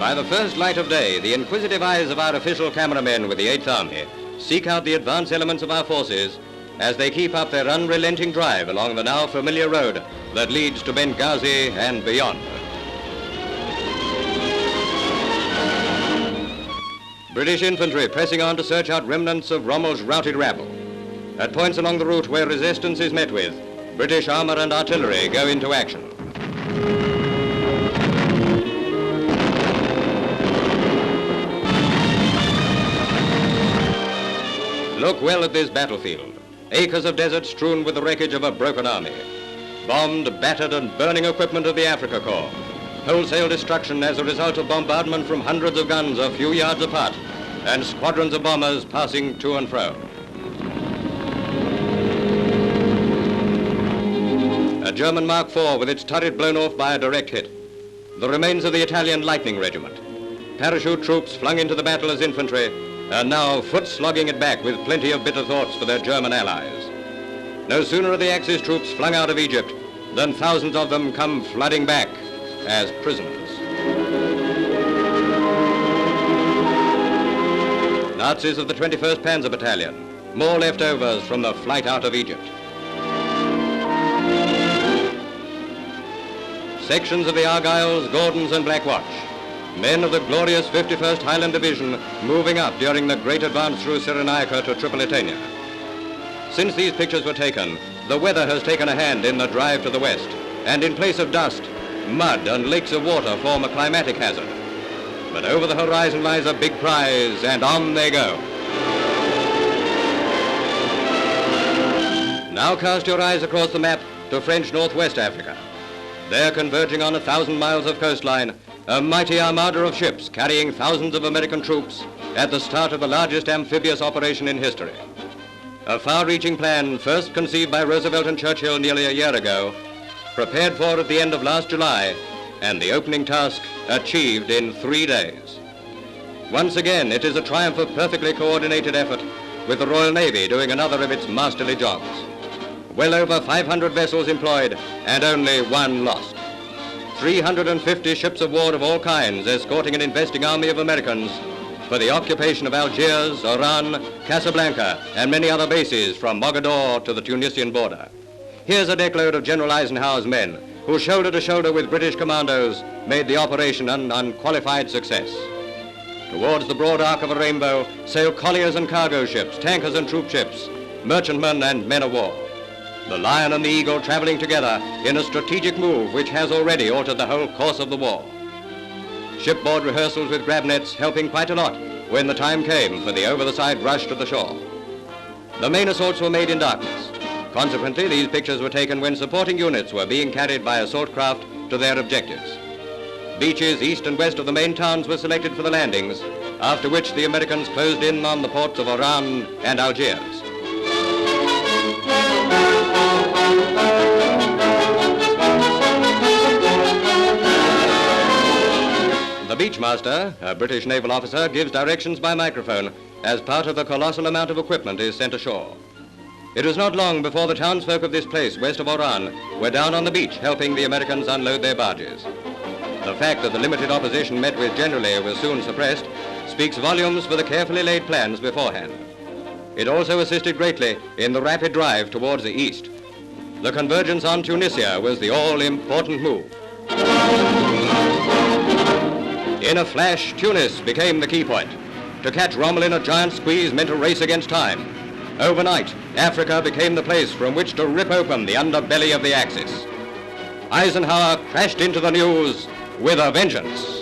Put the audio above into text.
By the first light of day, the inquisitive eyes of our official cameramen with the 8th Army seek out the advance elements of our forces as they keep up their unrelenting drive along the now familiar road that leads to Benghazi and beyond. British infantry pressing on to search out remnants of Rommel's routed rabble. At points along the route where resistance is met with, British armor and artillery go into action. Look well at this battlefield. Acres of desert strewn with the wreckage of a broken army. Bombed, battered, and burning equipment of the Afrika Korps. Wholesale destruction as a result of bombardment from hundreds of guns a few yards apart, and squadrons of bombers passing to and fro. A German Mark IV with its turret blown off by a direct hit. The remains of the Italian Lightning Regiment. Parachute troops flung into the battle as infantry, and now foot slogging it back with plenty of bitter thoughts for their German allies. No sooner are the Axis troops flung out of Egypt than thousands of them come flooding back as prisoners. Nazis of the 21st Panzer Battalion, more leftovers from the flight out of Egypt. Sections of the Argylls, Gordons, and Black Watch. Men of the glorious 51st Highland Division moving up during the great advance through Cyrenaica to Tripolitania. Since these pictures were taken, the weather has taken a hand in the drive to the west, and in place of dust, mud and lakes of water form a climatic hazard. But over the horizon lies a big prize, and on they go. Now cast your eyes across the map to French Northwest Africa. There, converging on 1,000 miles of coastline, a mighty armada of ships carrying thousands of American troops at the start of the largest amphibious operation in history. A far-reaching plan first conceived by Roosevelt and Churchill nearly a year ago, prepared for at the end of last July, and the opening task achieved in 3 days. Once again, it is a triumph of perfectly coordinated effort, with the Royal Navy doing another of its masterly jobs. Well over 500 vessels employed and only one lost. 350 ships of war of all kinds escorting an investing army of Americans for the occupation of Algiers, Oran, Casablanca, and many other bases from Mogador to the Tunisian border. Here's a deckload of General Eisenhower's men who, shoulder to shoulder with British commandos, made the operation an unqualified success. Towards the broad arc of a rainbow sail colliers and cargo ships, tankers and troop ships, merchantmen and men of war. The Lion and the Eagle traveling together in a strategic move which has already altered the whole course of the war. Shipboard rehearsals with grab nets helping quite a lot when the time came for the over-the-side rush to the shore. The main assaults were made in darkness. Consequently, these pictures were taken when supporting units were being carried by assault craft to their objectives. Beaches east and west of the main towns were selected for the landings, after which the Americans closed in on the ports of Oran and Algiers. The Beachmaster, a British naval officer, gives directions by microphone as part of the colossal amount of equipment is sent ashore. It was not long before the townsfolk of this place west of Oran were down on the beach helping the Americans unload their barges. The fact that the limited opposition met with generally was soon suppressed speaks volumes for the carefully laid plans beforehand. It also assisted greatly in the rapid drive towards the east. The convergence on Tunisia was the all-important move. In a flash, Tunis became the key point. To catch Rommel in a giant squeeze meant a race against time. Overnight, Africa became the place from which to rip open the underbelly of the Axis. Eisenhower crashed into the news with a vengeance.